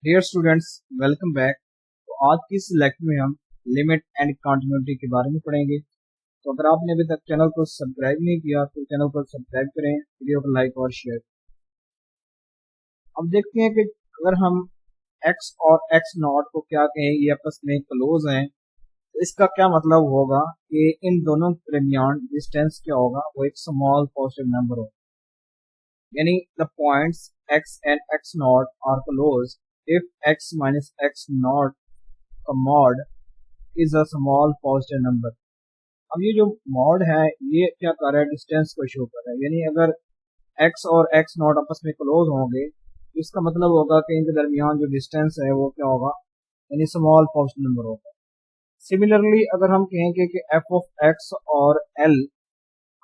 Dear students, welcome back. तो आज की इस लेक्चर में हम लिमिट एंड कंटिन्यूटी के बारे में पढ़ेंगे। तो अगर आपने अभी तक चैनल को सब्सक्राइब नहीं किया तो चैनल को सब्सक्राइब करें, वीडियो को लाइक और शेयर। अब देखते हैं कि अगर हम x और x नॉट को क्या कहें, ये आपस में क्लोज हैं, तो इसका क्या मतलब होगा कि इन दोनों के दरमियान डिस्टेंस क्या होगा, वो एक स्मॉल पॉजिटिव नंबर होगा। यानी the points x and x naught are close if x minus x naught का mod is a small positive number। अब ये जो mod है ये क्या कर रहा है, डिस्टेंस को शो कर रहा है। यानी अगर x और x नॉट आपस में क्लोज होंगे तो इसका मतलब होगा कि इनके दरमियान जो डिस्टेंस है वो क्या होगा, यानी स्मॉल पॉजिटिव नंबर होगा। सिमिलरली अगर हम कहेंगे कि f ऑफ x और l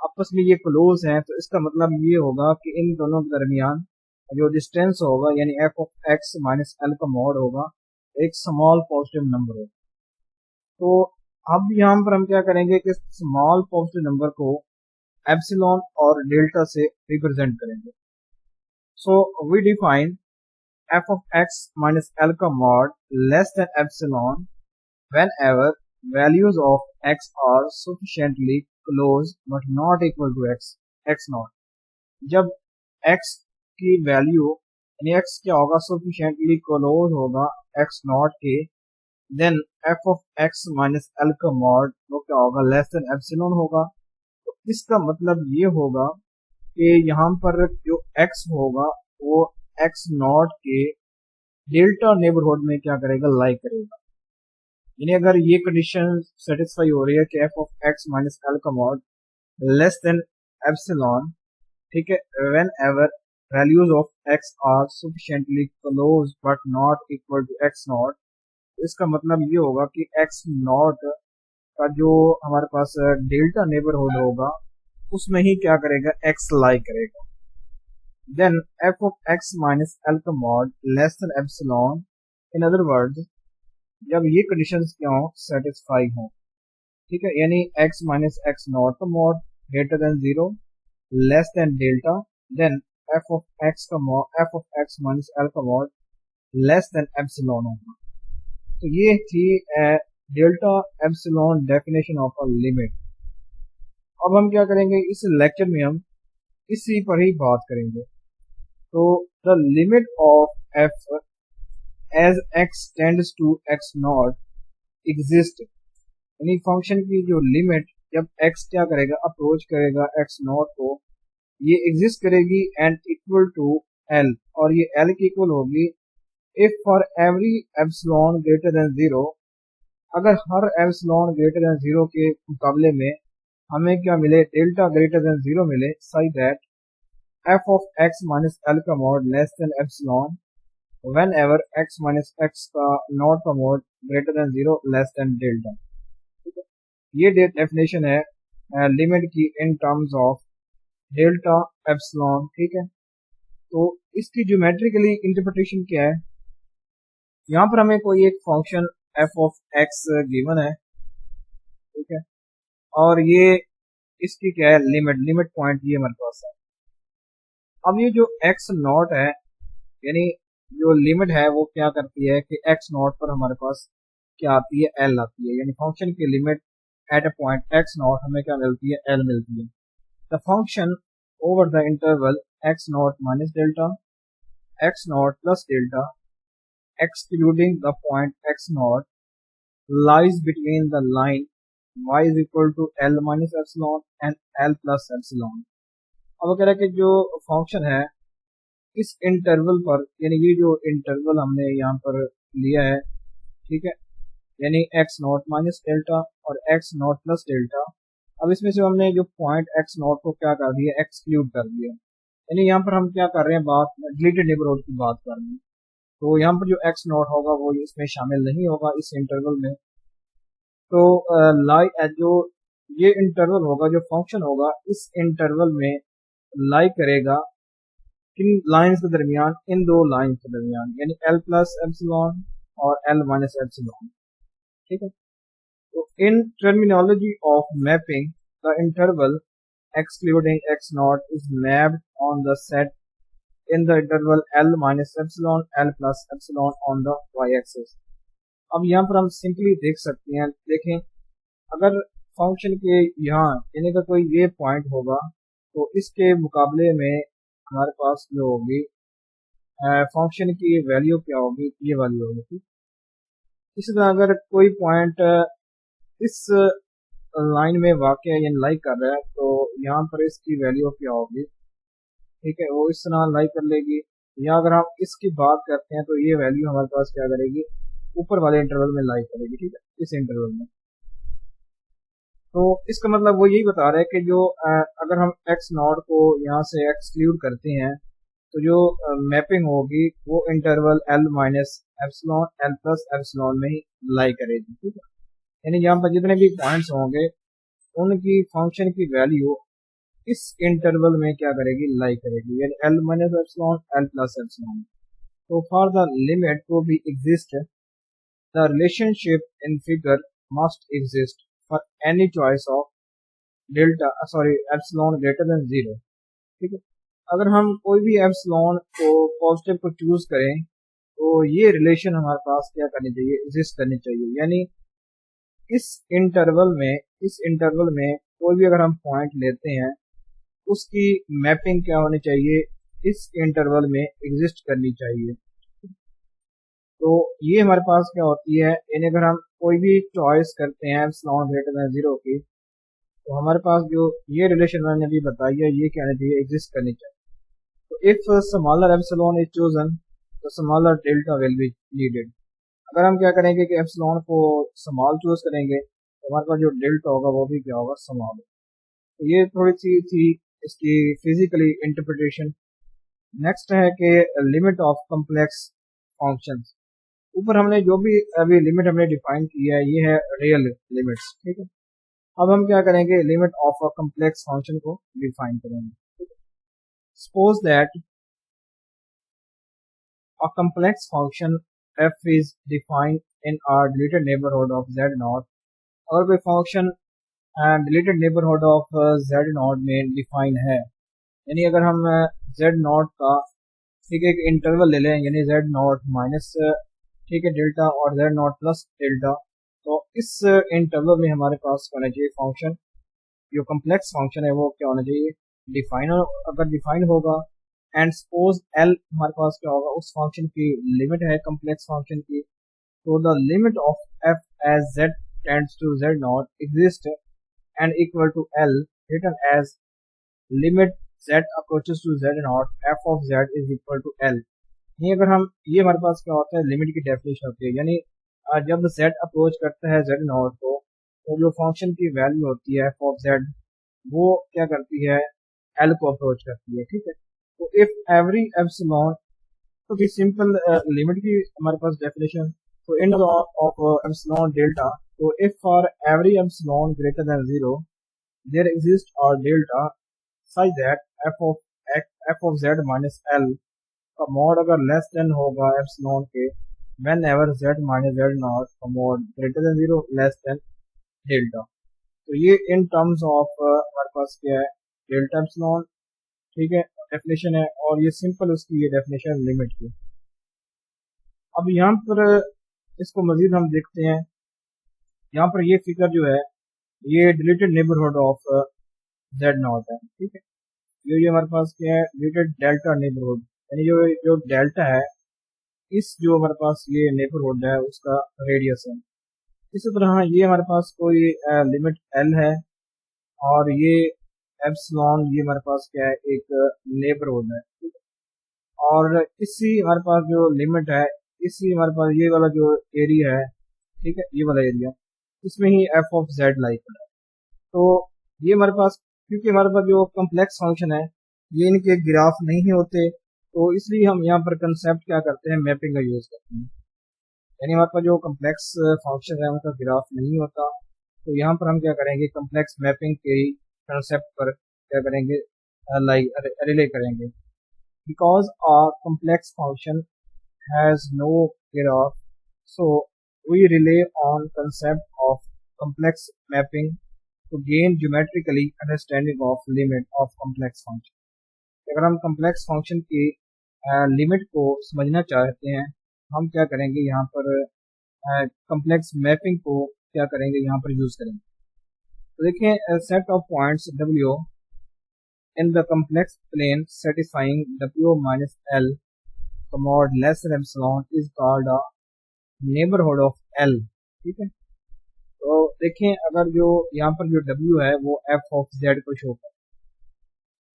आपस में ये क्लोज हैं तो इसका मतलब ये होगा कि इन दोनों के दरमियान जो डिस्टेंस होगा यानी f of x minus l का मॉड होगा एक स्मॉल पॉजिटिव नंबर होगा। तो अब यहाँ पर हम क्या करेंगे कि स्मॉल पॉजिटिव नंबर को एप्सिलॉन और डेल्टा से रिप्रेजेंट करेंगे। So we define f of x minus l का mod less than epsilon whenever values of x are sufficiently close but not equal to x naught। जब x की value यानी x क्या होगा, sufficiently close होगा x naught के, then f of x minus l का mod वो क्या होगा, लेस देन एप्सिलॉन होगा। तो इसका मतलब ये होगा कि यहाँ पर जो x होगा वो x नॉट के डेल्टा नेबरहुड में क्या करेगा, लाई करेगा। यानी अगर ये कंडीशन सेटिस्फाई हो रही है कि f of x minus l का मॉड लेस देन एप्सिलॉन, ठीक है, whenever values of x are sufficiently close but not equal to x naught, इसका मतलब ये होगा कि x नॉट का जो हमारे पास डेल्टा नेबरहुड होगा उसमें ही क्या करेगा, x लाई करेगा। Then f of x minus l का mod less than epsilon, in other words जब ये कंडीशंस क्या हो, सेटिस्फाई हो, ठीक है, यानी x माइनस x नॉट का mod greater than 0 less than delta, then f of x का mod f of x minus l का मॉड लेस देन एप्सिलॉन होगा। तो ये थी delta epsilon definition of a limit. अब हम क्या करेंगे, इस लेक्चर में हम इसी पर ही बात करेंगे। तो the limit of f as x tends to x naught exist, यानी फंक्शन की जो लिमिट जब x क्या करेगा, अप्रोच करेगा x नॉट को, ये एग्जिस्ट करेगी एंड इक्वल टू l, और ये l की इक्वल होगी if for every epsilon greater than 0, अगर हर एप्सिलॉन ग्रेटर देन 0 के मुकाबले में हमें क्या मिले, डेल्टा ग्रेटर देन 0 मिले, सच that f of x minus l का mod less than epsilon whenever x minus x का नॉट का mod greater than 0 less than delta. ठीक है, ये डेफिनेशन है लिमिट की in terms of delta epsilon. ठीक है, तो इसकी ज्योमेट्रिकली इंटरप्रिटेशन क्या है, यहाँ पर हमें कोई एक function f of x given है, ठीक है, और ये इसकी क्या है, लिमिट पॉइंट ये हमारे पास है। अब ये जो x नॉट है, यानी जो लिमिट है वो क्या करती है कि x नॉट पर हमारे पास क्या आती है, l आती है, यानी फंक्शन की limit at a point x not हमें क्या मिलती है, l मिलती है। The function over the interval x not minus delta, x not plus delta excluding the point x not lies between the line y is equal to l minus epsilon and l plus epsilon। अब कह रहा है कि जो function है इस interval पर, यानी ये जो इंटरवल हमने यहाँ पर लिया है, ठीक है, यानी x नॉट माइनस डेल्टा और x नॉट प्लस डेल्टा, अब इसमें से हमने जो पॉइंट x नॉट को क्या कर दिया, एक्सक्लूड कर दिया, यानी यहाँ पर हम क्या कर रहे हैं, बात डिलीटेड नेबरहुड की बात कर रहे हैं। तो यहाँ पर जो x नॉट होगा वो इसमें शामिल नहीं होगा इस इंटरवल में। तो जो ये इंटरवल होगा, जो फंक्शन होगा इस इंटरवल में लाई करेगा किन लाइंस के दरमियान, इन दो लाइंस के दरमियान, यानी l प्लस एप्सिलॉन और l माइनस एप्सिलॉन। ठीक है, तो in terminology of mapping the interval excluding x naught is mapped on the set in the interval L minus epsilon L plus epsilon on the y-axis. अब यहाँ पर हम simply देख सकते हैं, देखें अगर फंक्शन के यहाँ यानी का कोई ये पॉइंट होगा तो इसके मुकाबले में हमारे पास जो होगी फंक्शन की वैल्यू क्या होगी, ये वैल्यू होगी। इसी तरह अगर कोई पॉइंट इस लाइन में वाक़ यानी लाई कर रहा है तो यहाँ पर इसकी वैल्यू क्या होगी, ठीक है, वो इस तरह लाई कर लेगी। या अगर हम इसकी बात करते हैं तो ये वैल्यू हमारे पास क्या करेगी, ऊपर वाले इंटरवल में लाई करेगी, ठीक है, इस इंटरवल में। तो इसका मतलब वो यही बता रहा है कि जो अगर हम एक्स नॉट को यहाँ से एक्सक्लूड करते हैं तो जो मैपिंग होगी वो interval L minus epsilon l plus epsilon में ही लाई करेगी, ठीक है। यानी यहाँ पर जितने भी पॉइंट्स होंगे उनकी फंक्शन की वैल्यू इस इंटरवल में क्या करेगी, लाई करेगी, यानी l minus epsilon l plus epsilon. तो for the limit to be exist the relationship in figure must exist for any choice of delta epsilon greater than 0, ठीक है। अगर हम कोई भी एप्सिलॉन को पॉजिटिव को चूज करें तो ये रिलेशन हमारे पास क्या करनी चाहिए, एग्जिस्ट करनी चाहिए। यानी इस इंटरवल में कोई भी अगर हम पॉइंट लेते हैं उसकी मैपिंग क्या होनी चाहिए, इस इंटरवल में एग्जिस्ट करनी चाहिए। तो ये हमारे पास क्या होती है, यानी अगर हम कोई भी चॉइस करते हैं एप्सिलॉन ग्रेटर देन 0 की तो हमारे पास जो ये रिलेशन मैंने अभी बताई है ये क्या होनी चाहिए, एग्जिस्ट करनी चाहिए। तो if smaller epsilon is chosen तो smaller delta will be needed. अगर हम क्या करेंगे कि एप्सिलॉन को स्मॉल चूज करेंगे तो हमारे पास जो डेल्टा होगा वो भी क्या होगा, स्मॉल। तो ये थोड़ी सी थी इसकी फिजिकली इंटरप्रिटेशन। नेक्स्ट है कि लिमिट ऑफ कॉम्प्लेक्स फंक्शंस। ऊपर हमने जो भी अभी लिमिट हमने डिफाइन की है ये है रियल लिमिट्स, ठीक है। अब हम क्या करेंगे, limit of a complex function को डिफाइन करेंगे। Suppose that a complex function f is defined in a deleted neighborhood of z naught, और कोई function deleted neighbourhood of z not में डिफाइन है, यानी अगर हम z नॉट का ठीक है एक इंटरवल ले लें यानी z नॉट माइनस ठीक है डेल्टा और z नॉट प्लस डेल्टा, तो इस इंटरवल में हमारे पास होना चाहिए फंक्शन जो कॉम्प्लेक्स फंक्शन है वो क्या होना चाहिए, डिफाइन। अगर डिफाइन होगा एंड सपोज l हमारे पास क्या होगा, उस फंक्शन की लिमिट है कॉम्प्लेक्स फंक्शन की, तो the limit of f as z tends to z naught exist and equal to l written as limit z approaches to z naught f of z is equal to l। ये अगर हम ये हमारे पास क्या होता है, लिमिट की डेफिनेशन होती है, यानी जब z अप्रोच करता है z नॉट को तो जो फंक्शन की वैल्यू होती है f of z वो क्या करती है, l को अप्रोच करती है, ठीक है। तो इफ एवरी एप्सिलॉन, तो कि सिंपल लिमिट की हमारे पास डेफिनेशन, तो इन ऑफ एप्सिलॉन डेल्टा, तो if for every epsilon greater than 0 there exist और delta such that f of z minus l का मॉड अगर लेस देन होगा एप्सिलॉन के whenever z minus z naught का mod greater than 0 less than delta. तो ये in terms of हमारे पास क्या है, डेल्टा एप्सिलॉन, ठीक है, डेफिनेशन है, और ये सिंपल उसकी ये डेफिनेशन लिमिट की। अब यहाँ पर इसको मजीद हम देखते हैं, यहाँ पर ये फिगर जो है ये deleted neighbourhood of z not है, ठीक है। ये हमारे पास क्या है, डिलीटेड डेल्टा नेबरहुड, यानी जो डेल्टा है इस जो हमारे पास ये नेबरहुड है उसका रेडियस है। इसी तरह ये हमारे पास कोई लिमिट l है और ये एप्सिलॉन ये हमारे पास क्या है, एक नेबरहुड है, ठीक है। और इसी हमारे पास जो लिमिट है, इसी हमारे पास ये वाला जो एरिया है, ठीक है, ये वाला एरिया, इसमें ही f ऑफ z लाई कर है। तो ये हमारे पास क्योंकि हमारे पास जो कॉम्प्लेक्स फंक्शन है ये इनके ग्राफ नहीं होते, तो इसलिए हम यहाँ पर कंसेप्ट क्या करते हैं, मैपिंग का यूज करते हैं। यानी हमारे पास जो कॉम्प्लेक्स फंक्शन है उनका ग्राफ नहीं होता, तो यहाँ पर हम क्या करेंगे, कॉम्प्लेक्स मैपिंग के कंसेप्ट पर क्या करेंगे, रिले करेंगे। Because a complex function has no graph so we rely on concept of complex mapping to gain geometrically understanding of limit of complex function. अगर हम कॉम्प्लेक्स फंक्शन की लिमिट को समझना चाहते हैं, हम क्या करेंगे यहाँ पर कम्प्लेक्स मैपिंग को क्या करेंगे यहाँ पर यूज करेंगे। तो देखिए set of points W in the complex plane satisfying W minus L mod less than epsilon is called a neighborhood of L। ठीक है, तो देखें अगर जो यहाँ पर जो W है वो f of z को शो कर,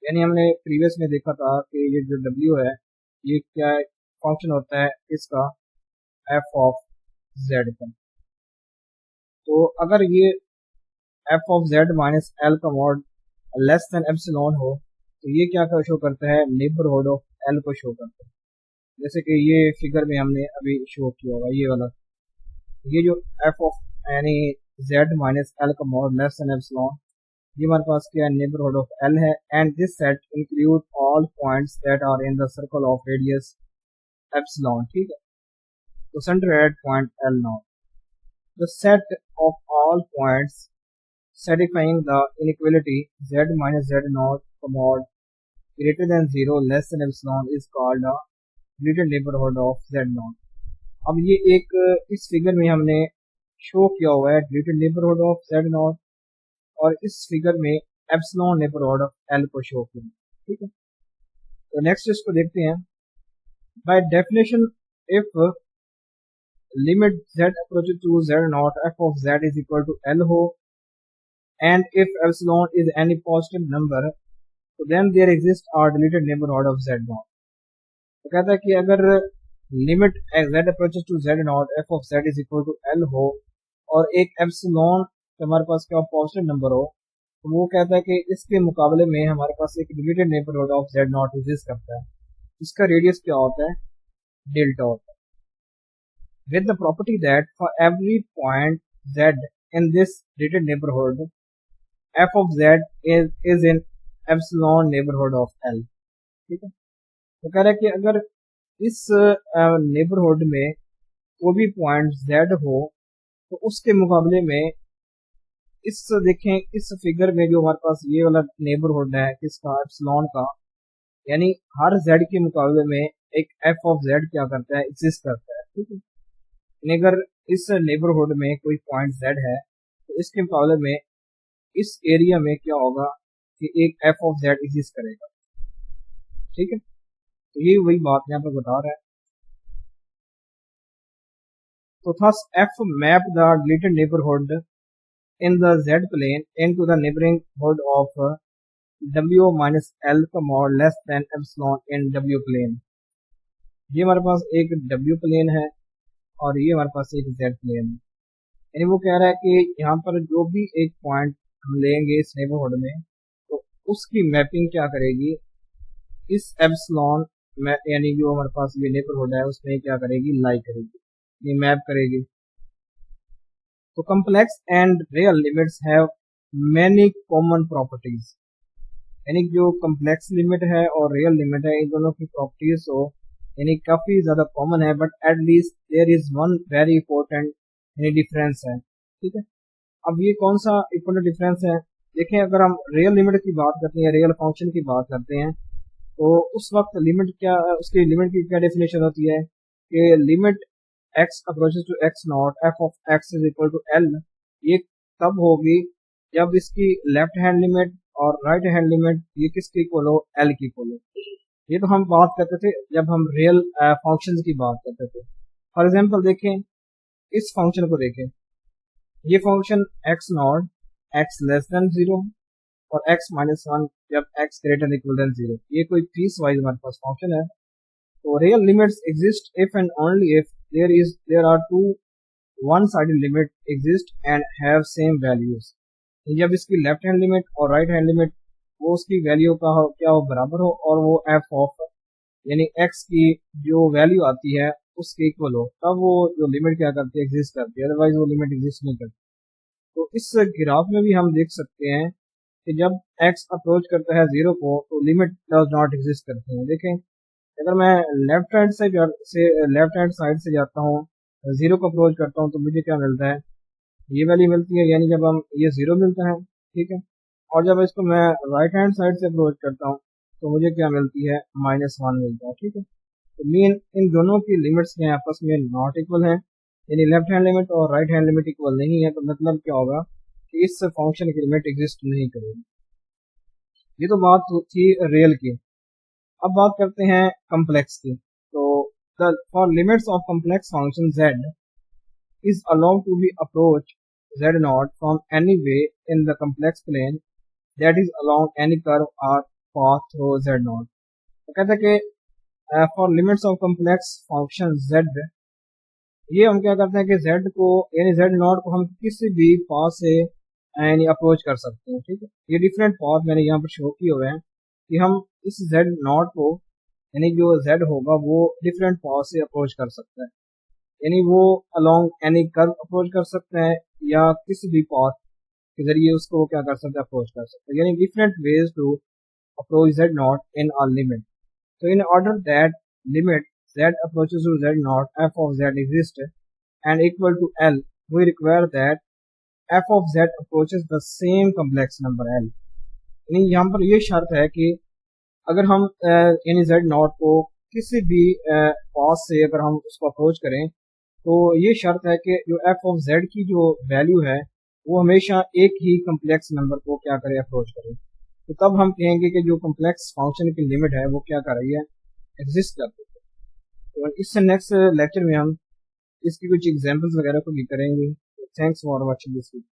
यानी हमने प्रीवियस में देखा था कि ये जो W है ये क्या फंक्शन होता है इसका f of z का। तो अगर ये f of z minus L का मॉड लेस देन एप्सिलॉन हो तो ये क्या शो करता है, नेबरहुड ऑफ L को शो करता है। जैसे कि ये फिगर में हमने अभी शो किया होगा ये वाला, ये जो f ऑफ यानी z माइनस L का मॉड लेस देन एप्सिलॉन, ये हमारे पास क्या नेबरहुड ऑफ L है। And this set include all points that are in the circle of radius epsilon. ठीक है, तो centre at point L naught. The set of all points satisfying the inequality z minus z naught mod greater than 0 less than epsilon is called a related neighborhood of z naught। अब ये एक इस figure में हमने show किया हुआ है related neighborhood of z naught और इस फिगर में epsilon neighborhood of L को शो किया। ठीक है, तो नेक्स्ट इसको देखते हैं। by definition if limit z approaches to z naught f of z is equal to L हो and if epsilon is any positive number so then there exists a deleted neighborhood of z naught। तो कहता है कि अगर limit z approaches to z naught f of z is equal to L हो और एक epsilon हमारे पास क्या पॉजिटिव नंबर हो तो वो कहता है कि इसके मुकाबले में हमारे पास एक deleted neighbourhood of z naught exist करता है। इसका रेडियस क्या होता है, डेल्टा होता है। with the property that for every point z in this deleted neighborhood f of z is in epsilon neighborhood of L। ठीक है, तो कह रहा है कि अगर इस नेबरहुड में कोई भी पॉइंट z हो तो उसके मुकाबले में इस देखें इस फिगर में जो हमारे पास ये वाला नेबरहुड है किसका, एप्सिलॉन का, यानी हर z के मुकाबले में एक f of z क्या करता है, एग्जिस्ट करता है। ठीक है, अगर इस नेबरहुड में कोई पॉइंट z है तो इसके मुकाबले में इस एरिया में क्या होगा कि एक f of z एग्जिस्ट करेगा। ठीक है, तो ये वही बात यहाँ पर बता रहा है। तो thus f map the deleted neighborhood in the z plane into the neighborhood of w minus L mod less than epsilon in w plane। ये हमारे पास एक w प्लेन है और ये हमारे पास एक z प्लेन है, यानी वो कह रहा है कि यहाँ पर जो भी एक पॉइंट हम लेंगे इस नेबरहुड में तो उसकी मैपिंग क्या करेगी, इस एप्सिलॉन में, यानी जो हमारे पास ये नेबरहुड है उसमें क्या करेगी, लाई करेगी, ये मैप करेगी। तो complex and real limits have many common properties, यानी जो कम्प्लेक्स लिमिट है और रियल लिमिट है इन दोनों की प्रॉपर्टीज हो यानी काफी ज्यादा कॉमन है, but at least there is one very important यानी डिफरेंस है। ठीक है, अब ये कौन सा इंपॉर्टेंट डिफरेंस है, देखें अगर हम रियल लिमिट की बात करते हैं, रियल फंक्शन की बात करते हैं तो उस वक्त लिमिट क्या, उसकी लिमिट की क्या डेफिनेशन होती है कि limit x approaches to x naught f of x is equal to L, ये तब होगी जब इसकी लेफ्ट हैंड लिमिट और राइट हैंड लिमिट ये किसके इक्वल हो, L की इक्वल हो। ये तो हम बात करते थे जब हम रियल फंक्शंस की बात करते थे। फॉर एग्जांपल देखें इस फंक्शन को देखें, ये function x naught x less than 0 और x माइनस 1 जब x greater than equal than 0, ये कोई पीस वाइज हमारे पास फंक्शन है। तो real limits exist if and only if there are two one sided limit exist and have same values. जब इसकी left hand limit और right hand limit वो उसकी वैल्यू का हो क्या हो, बराबर हो और वो f ऑफ यानी x की जो वैल्यू आती है उसके इक्वल हो, तब वो जो लिमिट क्या करती है, एग्जिस्ट करती है, अदरवाइज वो लिमिट एग्जिस्ट नहीं करती। तो इस ग्राफ में भी हम देख सकते हैं कि जब x अप्रोच करता है 0 को तो लिमिट डज नॉट एग्जिस्ट करती है। देखें अगर मैं लेफ्ट हैंड साइड से जाता हूँ, 0 को अप्रोच करता हूँ तो मुझे क्या मिलता है, ये वैल्यू मिलती है, यानी जब हम ये 0 मिलता है। ठीक है, और जब इसको मैं राइट हैंड साइड से अप्रोच करता हूँ तो मुझे क्या मिलती है, -1 मिलता है, ठीक है। तो मीन इन दोनों की लिमिट्स में आपस में नॉट इक्वल हैं, यानी लेफ्ट हैंड लिमिट और राइट हैंड लिमिट इक्वल नहीं है, तो मतलब क्या होगा कि इस फंक्शन की लिमिट एग्जिस्ट नहीं करेगी। ये तो बात थी रियल की। अब बात करते हैं कम्प्लेक्स की। तो for limits of complex function z is allowed to be approached z naught from any way in the complex plane that is along any curve or path through z naught। तो कहते हैं कि for limits of complex function z, ये हम क्या करते हैं कि z को यानी z नॉट को हम किसी भी पाथ से यानी अप्रोच कर सकते हैं, ठीक है। ये डिफरेंट पाथ मैंने यहाँ पर शो किए हुए हैं कि हम इस z नॉट को यानी जो z होगा वो डिफरेंट पाथ से अप्रोच कर सकते हैं, यानी वो अलोंग एनी कर्व अप्रोच कर सकते हैं या किसी भी पाथ के जरिए उसको वो क्या कर सकते हैं, अप्रोच कर सकते हैं, यानी different ways to approach z naught in a limit. So in order that limit z approaches to z naught f of z exists and equal to L, we require that f of z approaches the same complex number L। यानी यहाँ पर ये शर्त है कि अगर हम यानी z नॉट को किसी भी पाथ से अगर हम उसको अप्रोच करें तो ये शर्त है कि जो f of z की जो वैल्यू है वो हमेशा एक ही कम्प्लेक्स नंबर को क्या करे, अप्रोच करे। तो तब हम कहेंगे कि जो कम्प्लेक्स फंक्शन की लिमिट है वो क्या कर रही है, एग्जिस्ट करती है। तो इससे नेक्स्ट लेक्चर में हम इसकी कुछ एग्जांपल्स वगैरह को भी करेंगे। Thanks for watching this video.